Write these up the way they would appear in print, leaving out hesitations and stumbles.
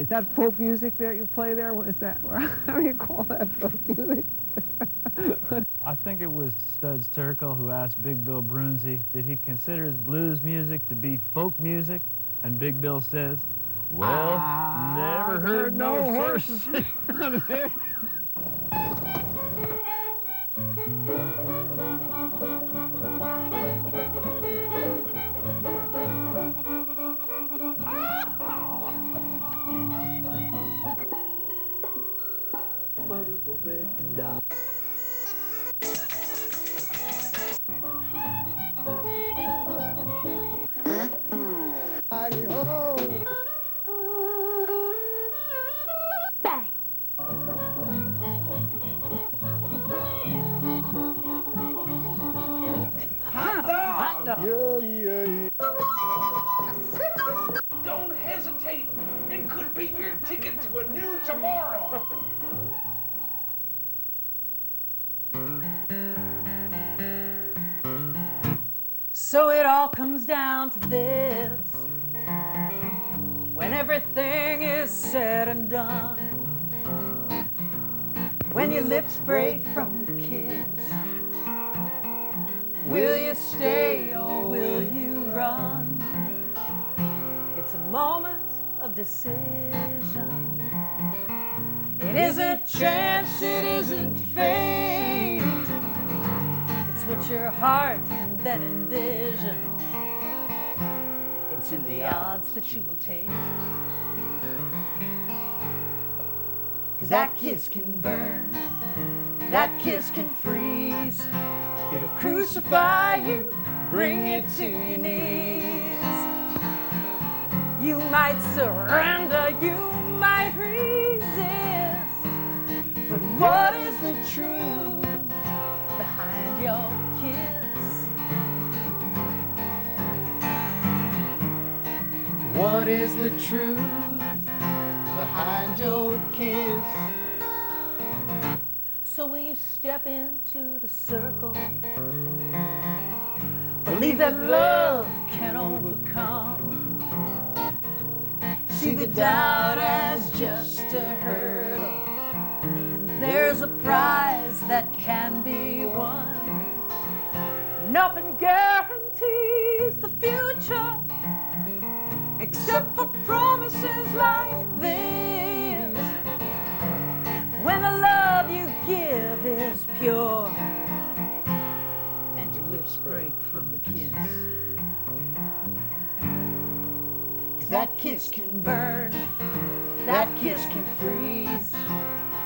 Is that folk music that you play there? What is that? How do you call that folk music? I think it was Studs Terkel who asked Big Bill Brunzi, did he consider his blues music to be folk music? And Big Bill says, well, never heard no horses. Don't hesitate. It could be your ticket to a new tomorrow. So it all comes down to this. When everything is said and done, when your lips break from the kiss, will you stay or will you run? It's a moment of decision. It isn't chance, it isn't fate. It's what your heart can then envision. It's in the odds that you will take. 'Cause that kiss can burn, that kiss can freeze. It'll crucify you, bring you to your knees. You might surrender, you might resist, but what is the truth behind your kiss? What is the truth behind your kiss? So will you step into the circle? Believe that love can overcome. See the doubt as just a hurdle, and there's a prize that can be won. Nothing guarantees the future except for promises like this. When the love you give is pure and your lips break from the kiss. 'Cause that kiss can burn, that kiss can freeze.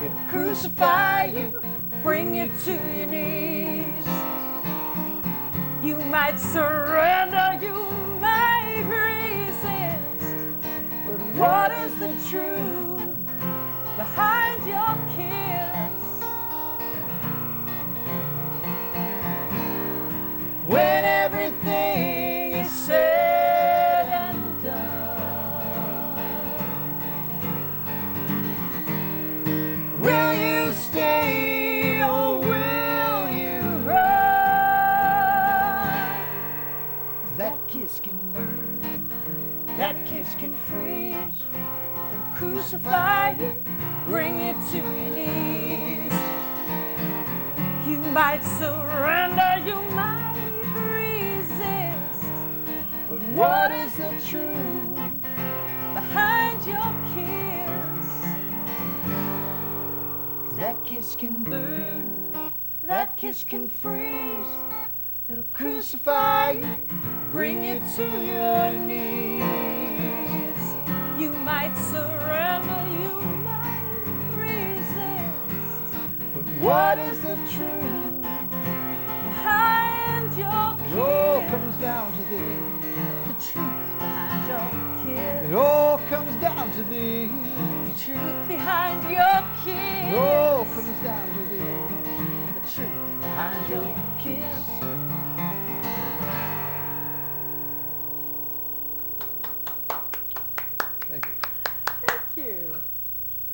It'll crucify you, bring you to your knees. You might surrender, you might resist, but what is the truth behind your kiss? When everything is said and done, will you stay or will you run? 'Cause that kiss can burn, that kiss can freeze, it'll crucify you, bring you to your knees. You might surrender, you might resist, but what is the truth behind your kiss? 'Cause that kiss can burn, that kiss can freeze, it'll crucify you, bring you to your knees. You might surrender, you might resist, but what is the truth behind your kiss? It all comes down to this. The truth behind your kiss. It all comes down to this. The truth behind your kiss. It all comes down to this. The truth behind your kiss. Thank you. Thank you.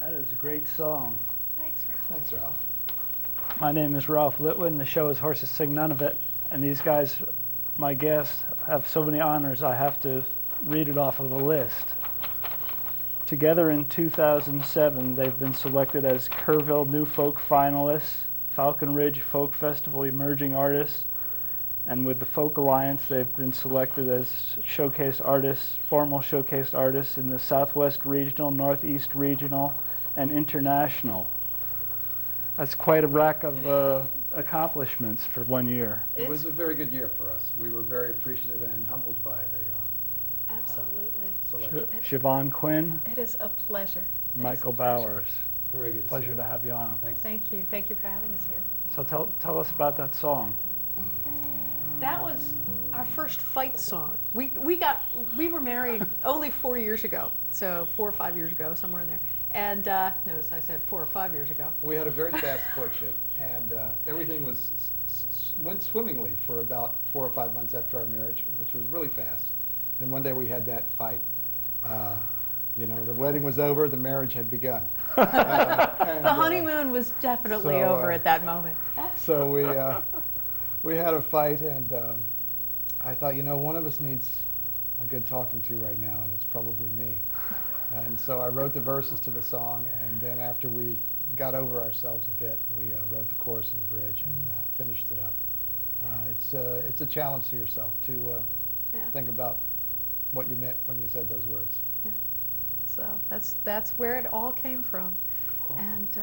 That is a great song. Thanks, Ralph. Thanks, Ralph. My name is Ralph Litwood, and the show is Horses Sing None of It. And these guys, my guests, have so many honors I have to read it off of a list. Together in 2007, they've been selected as Kerrville New Folk finalists, Falcon Ridge Folk Festival Emerging Artists, and with the Folk Alliance, they've been selected as showcase artists, formal showcase artists in the Southwest Regional, Northeast Regional, and International. That's quite a rack of accomplishments for 1 year. It was a very good year for us. We were very appreciative and humbled by the Absolutely. selection. Siobhan, Quinn, It is a pleasure. It is a Michael pleasure. Bowers. Very good. Pleasure to have you on. Thanks. Thank you. Thank you for having us here. So tell us about that song. That was our first fight song. We were married only 4 years ago, so 4 or 5 years ago, somewhere in there. And notice I said 4 or 5 years ago. We had a very fast courtship, and everything went swimmingly for about 4 or 5 months after our marriage, which was really fast. Then one day we had that fight. You know, the wedding was over, the marriage had begun. The honeymoon was definitely so, over at that moment. So we had a fight, and I thought, you know, one of us needs a good talking to right now, and it's probably me. And so I wrote the verses to the song, and then after we got over ourselves a bit, we wrote the chorus and the bridge and finished it up. It's a challenge to yourself to think about what you meant when you said those words. Yeah. So that's where it all came from. Cool. And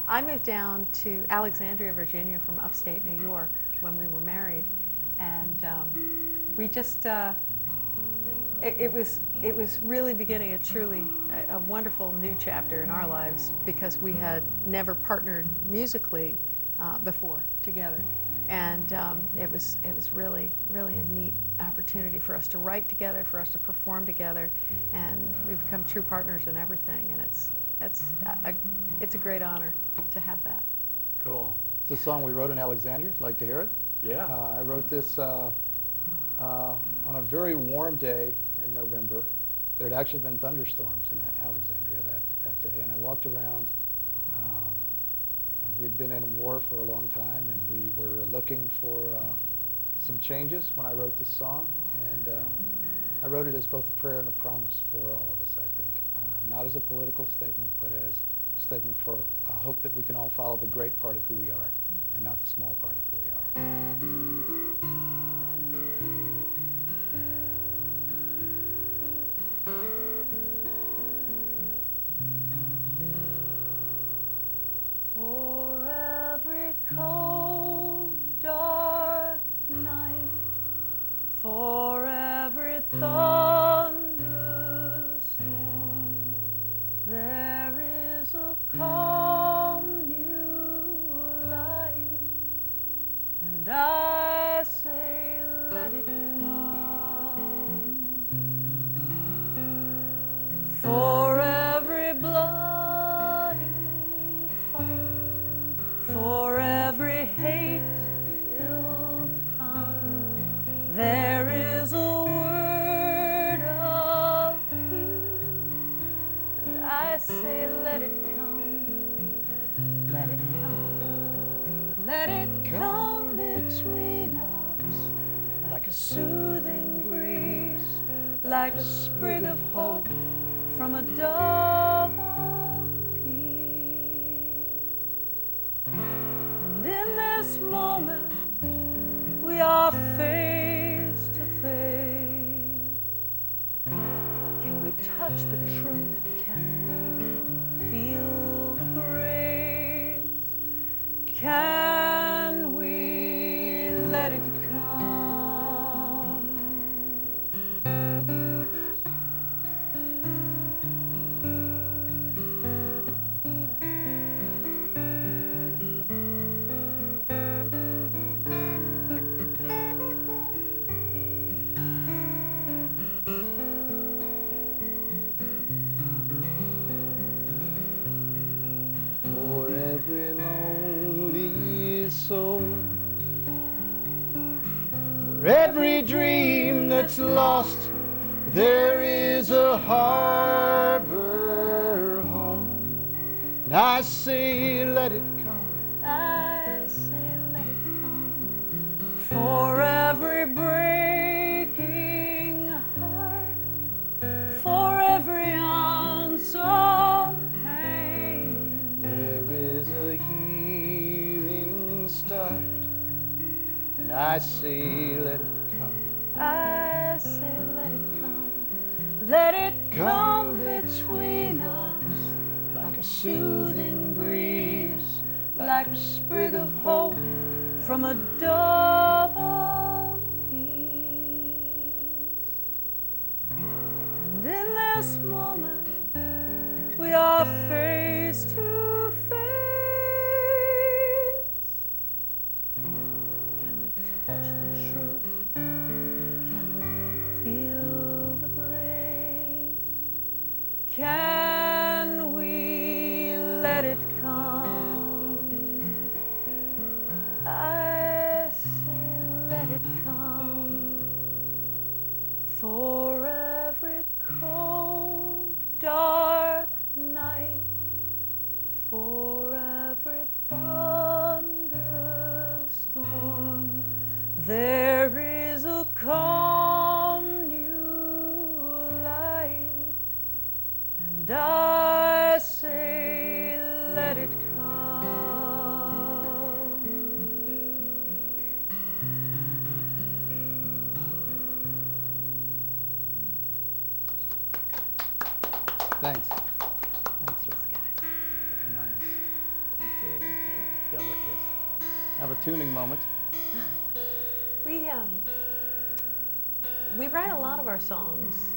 I moved down to Alexandria, Virginia from upstate New York when we were married, and we just it was really beginning a wonderful new chapter in our lives, because we had never partnered musically before together, and it was really a neat opportunity for us to write together, for us to perform together, and we've become true partners in everything, and it's a great honor to have that. Cool. It's a song we wrote in Alexandria. Like to hear it? Yeah. I wrote this on a very warm day in November. There had actually been thunderstorms in Alexandria that day, and I walked around. We'd been in a war for a long time, and we were looking for some changes when I wrote this song, and I wrote it as both a prayer and a promise for all of us, I think. Not as a political statement, but as a statement for a hope that we can all follow the great part of who we are and not the small part of who we are. For every cold, dark night, for every thunderstorm, there is a calm new light, and I say, let it come. For every bloody fight, for every hate-filled tongue, there is a word of peace, and I say, let it come, let it come, let it come between us, like a soothing breeze, like a sprig of hope from a dove of peace. And in this moment, we are face to face. Can we touch the truth? Can we feel the grace? Can we let it come? For every lonely soul, for every dream that's lost, there is a harbor home, and I say, let it come. I say, let it come. For every breaking heart, I say let it come. I say let it come. Let it come between us like a soothing breeze, like a sprig of hope from a dove of peace. And in this moment we are face to face. Can we touch the truth? Can we feel the grace? Can we let it come? I say let it come. For every cold, dark night, for every thunderstorm, there is a calm new light, and I say let it come. Thanks. Thanks, sir. Very nice. Thank you. Delicate. Have a tuning moment. We write a lot of our songs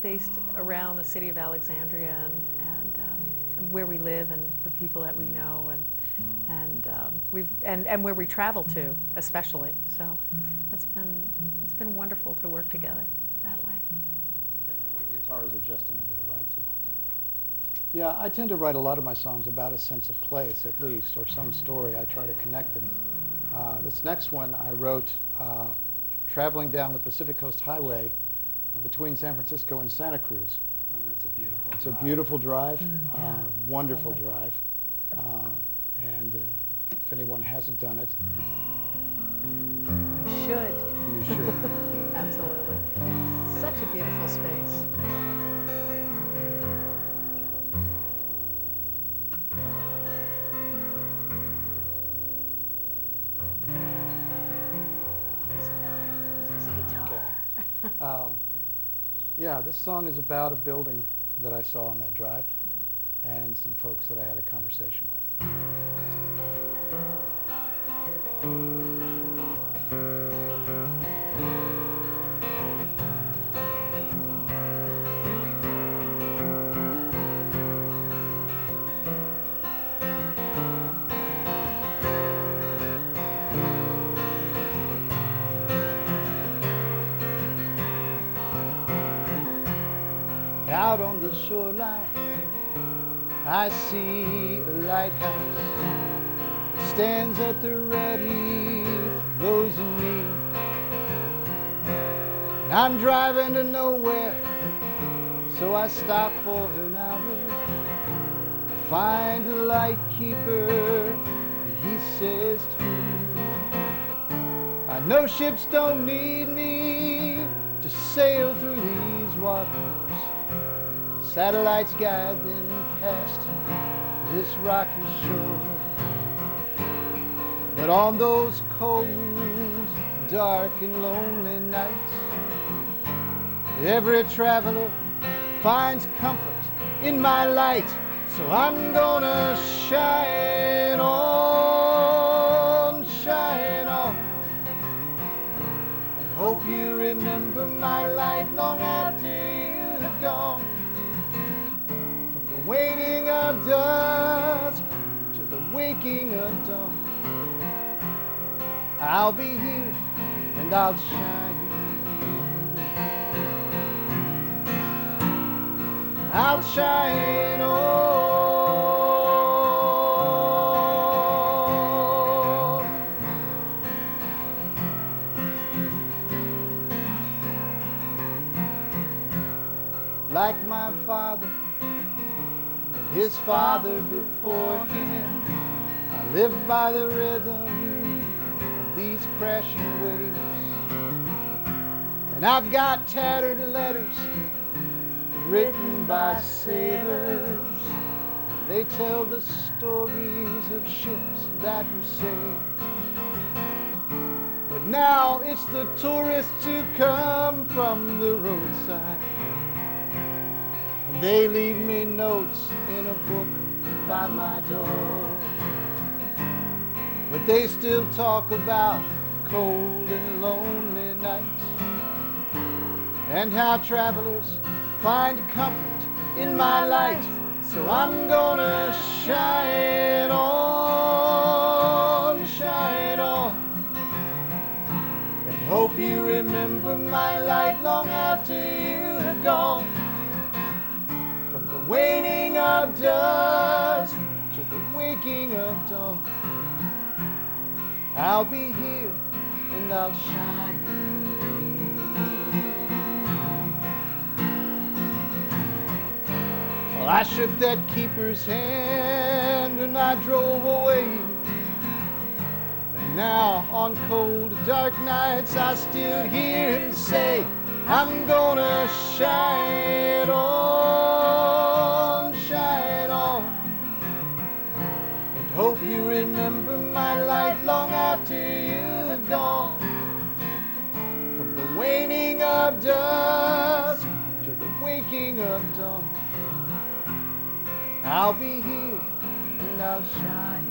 based around the city of Alexandria and where we live and the people that we know and where we travel to, especially. So it's been wonderful to work together that way. What guitar is adjusting under the lights? Yeah, I tend to write a lot of my songs about a sense of place, at least, or some story. I try to connect them. This next one I wrote traveling down the Pacific Coast Highway between San Francisco and Santa Cruz. And that's a beautiful It's drive. a beautiful drive, Yeah, wonderful totally. drive. And if anyone hasn't done it, You should. you should. Absolutely. Such a beautiful space. Yeah, this song is about a building that I saw on that drive and some folks that I had a conversation with. Out on the shoreline, I see a lighthouse. It stands at the ready for those in need. And I'm driving to nowhere, so I stop for an hour. I find a light keeper, and he says too, I know ships don't need me to sail through these waters. Satellites guide them past this rocky shore. But on those cold, dark and lonely nights, every traveler finds comfort in my light. So I'm gonna shine on, shine on, and hope you remember my light long after you're gone. Waning of dusk to the waking of dawn, I'll be here and I'll shine. I'll shine on. Like my father, his father before him, I live by the rhythm of these crashing waves. And I've got tattered letters written by sailors. They tell the stories of ships that were saved. But Now it's the tourists who come from the roadside, and they leave me notes in a book by my door. But they still talk about cold and lonely nights, and how travelers find comfort in my light. So I'm gonna shine on, and hope you remember my light long after you have gone. From the waning of dusk to the waking of dawn, I'll be here and I'll shine. Well, I shook that keeper's hand and I drove away. And now on cold, dark nights I still hear him say, I'm gonna shine on, and hope you remember my light long after you have gone. From the waning of dusk to the waking of dawn, I'll be here and I'll shine.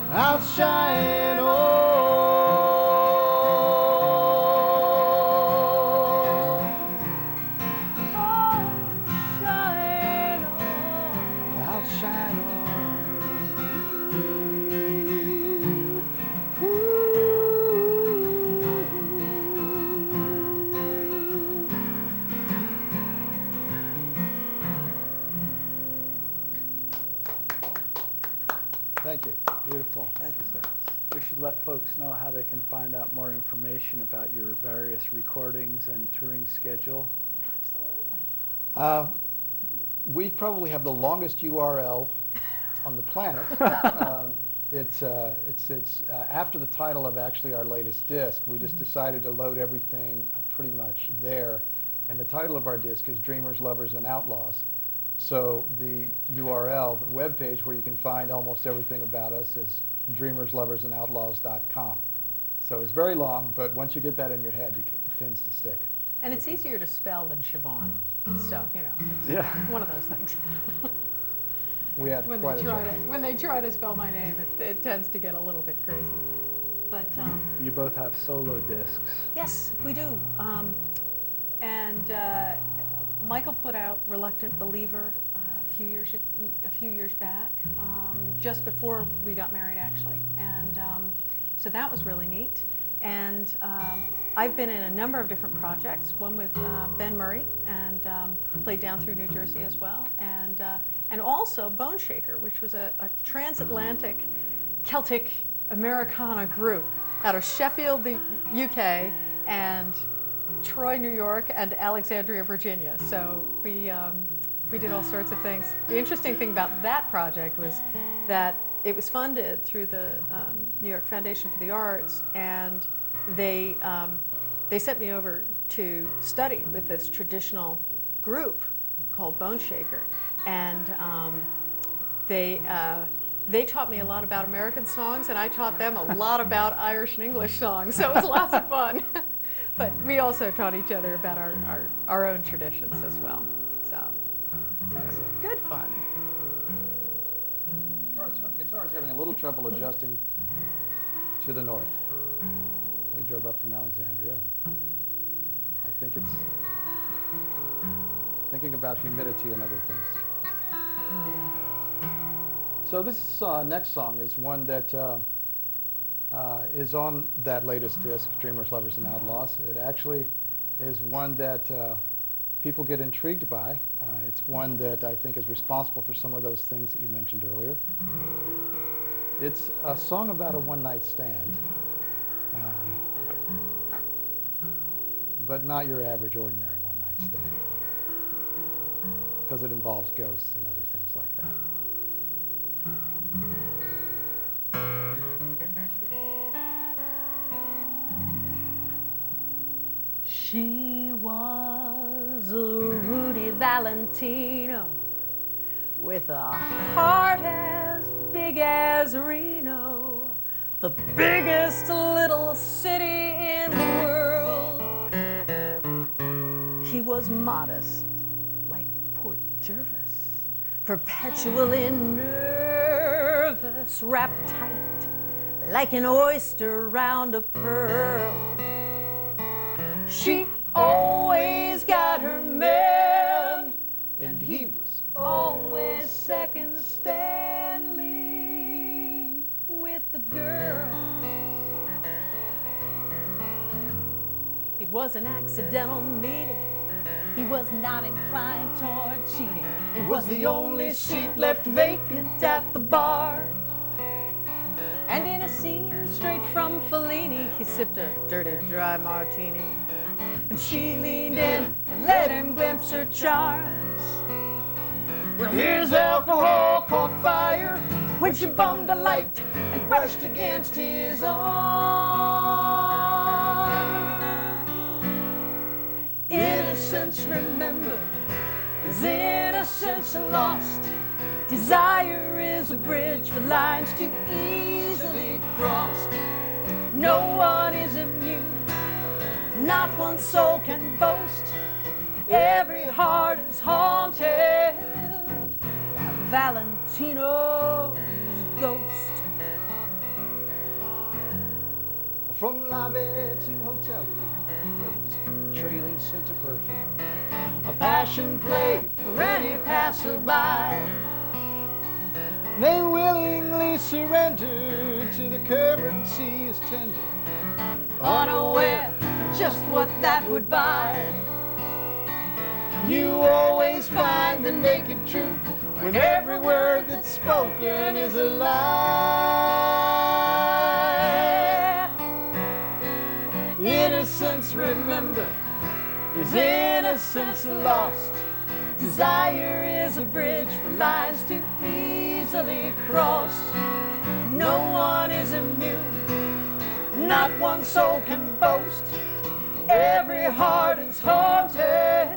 I'll shine on. I'll shine on. Thank you. Beautiful. Thank you, sir. We should let folks know how they can find out more information about your various recordings and touring schedule. Absolutely. We probably have the longest URL on the planet. It's after the title of actually our latest disc. We just decided to load everything pretty much there. And the title of our disc is Dreamers, Lovers, and Outlaws. So the URL, the webpage where you can find almost everything about us is dreamersloversandOutlaws.com. So it's very long, but once you get that in your head, it tends to stick. And it's easier to spell than Siobhan. So, you know, it's one of those things. We had when quite they a try journey. when they try to spell my name, it tends to get a little bit crazy. But You both have solo discs. yes, we do. Michael put out Reluctant Believer a few years back, just before we got married, actually, and so that was really neat. And I've been in a number of different projects. One with Ben Murray, and played down through New Jersey as well, and also Bone Shaker, which was a transatlantic Celtic Americana group out of Sheffield, the UK, and Troy, New York, and Alexandria, Virginia. So we did all sorts of things. The interesting thing about that project was that it was funded through the New York Foundation for the Arts, and they sent me over to study with this traditional group called Bone Shaker, and they taught me a lot about American songs, and I taught them a lot about Irish and English songs. So it was lots of fun. But we also taught each other about our own traditions as well. So it was good fun. Guitar is having a little trouble adjusting to the north. We drove up from Alexandria. I think it's thinking about humidity and other things. So this next song is one that is on that latest disc, Dreamers, Lovers, and Outlaws. It actually is one that people get intrigued by. It's one that I think is responsible for some of those things that you mentioned earlier. It's a song about a one-night stand, but not your average, ordinary one-night stand, because it involves ghosts and other things like that. She was a Rudy Valentino with a heart as big as Reno, the biggest little city in the world. He was modest like Port Jervis, perpetually nervous, wrapped tight like an oyster round a pearl. She always got her man, and he was always second Stanley with the girls. It was an accidental meeting. He was not inclined toward cheating. It was the only seat left vacant at the bar. And in a scene straight from Fellini, he sipped a dirty, dry martini. And she leaned in and let him glimpse her charms. Well, his alcohol caught fire when she bummed a light and brushed against his arm. Innocence remembered is innocence lost. Desire is a bridge for lines too easily crossed. No one is immune, not one soul can boast. Every heart is haunted by Valentino's ghost. From lobby to hotel room, there was a trailing scent of perfume, a passion play for any passerby. They willingly surrendered to the currency as tender, Unaware of just what that would buy. you always find the naked truth when every word that's spoken is a lie. Innocence remembered is innocence lost. Desire is a bridge for lines too easily crossed. No one is immune, not one soul can boast. Every heart is haunted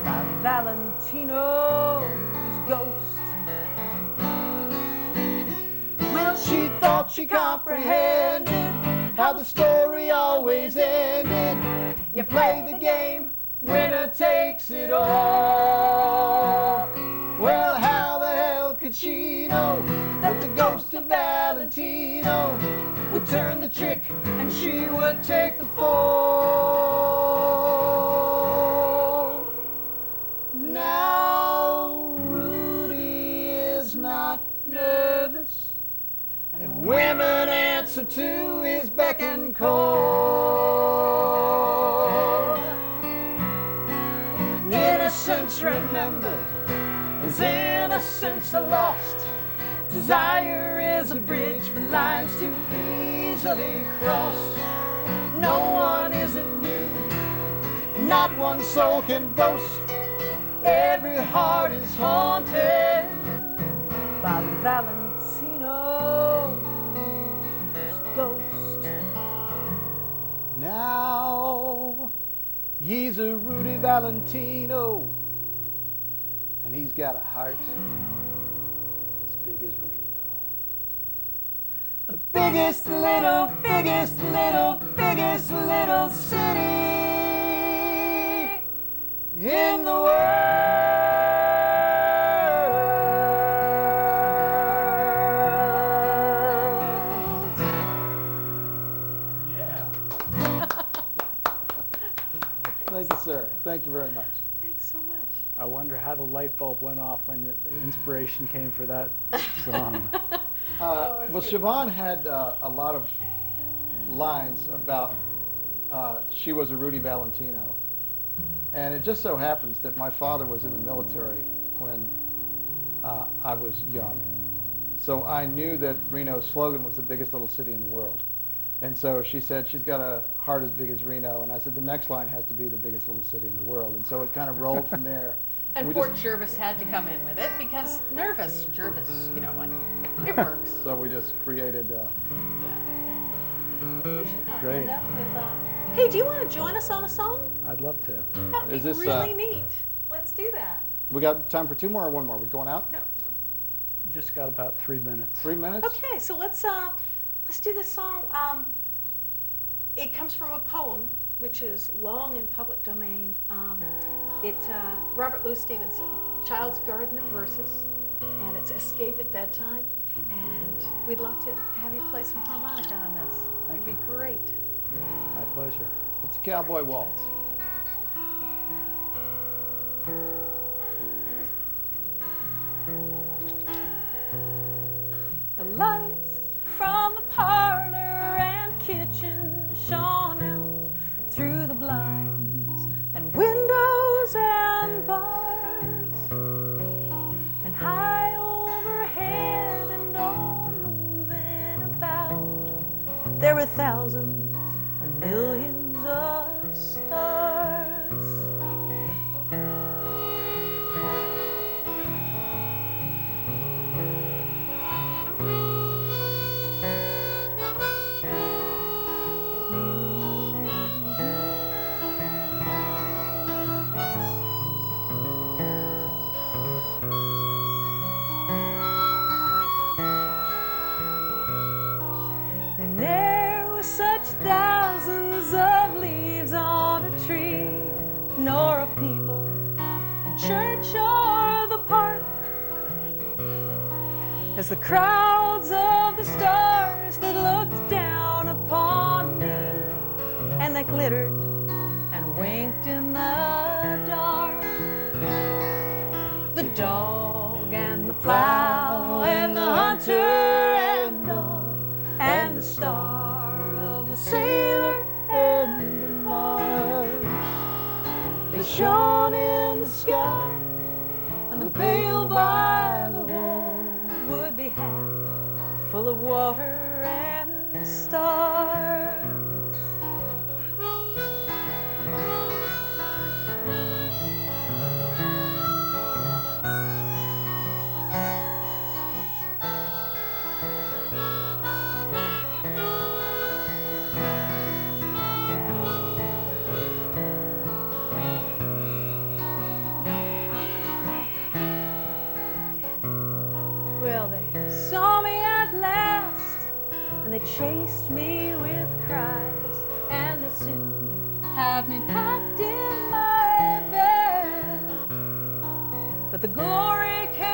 by Valentino's ghost. Well, she thought she comprehended how the story always ended. You play the game, winner takes it all. Well, how the hell could she know that the ghost of Valentino would turn the trick and she would take the fall? Now Rudy is not nervous, and women answer to his beck and call. Innocence remembered is innocence lost. Desire is a bridge for lines too easily crossed. No one is immune, not one soul can boast. Every heart is haunted by Valentino's ghost. Now he's a Rudy Valentino, and he's got a heart as big as Reno. The biggest little, biggest little, biggest little city in the world. Yeah. Thank you, sir. Thank you very much. Thanks so much. I wonder how the light bulb went off when the inspiration came for that song. Well, Siobhan had a lot of lines about she was a Rudy Valentino. And it just so happens that my father was in the military when I was young. So I knew that Reno's slogan was the biggest little city in the world. And so she said, she's got a heart as big as Reno. And I said, the next line has to be the biggest little city in the world. And so it kind of rolled from there. And we Port Jervis had to come in with it because nervous Jervis, you know what? It works. So we just created. Yeah. We should Great. end up with. Hey, do you want to join us on a song? I'd love to. That'd be Is this, really neat. Let's do that. We got time for two more or one more? We going out? No. Just got about 3 minutes. 3 minutes? Okay, so let's do this song. It comes from a poem, which is long in public domain. Robert Louis Stevenson, Child's Garden of Verses, and it's Escape at Bedtime. And we'd love to have you play some harmonica on this. It'd be great. My pleasure. It's a cowboy waltz. The lights from the parlor and kitchen shone out through the blinds and windows and bars, and high overhead and all moving about, there were thousands and millions of stars. And there were such thousands of leaves on a tree, nor a people in church or the park, as the crowds of the stars that looked down upon me, and that glittered and winked in the dark. The dog and the plow and the hunter and all, and the star of the sailor and the Mars, they shone in the sky, and the pail by the wall would be half full of water and stars. Well, they saw me at last, and they chased me with cries, and they soon have me packed in my bed. But the glory came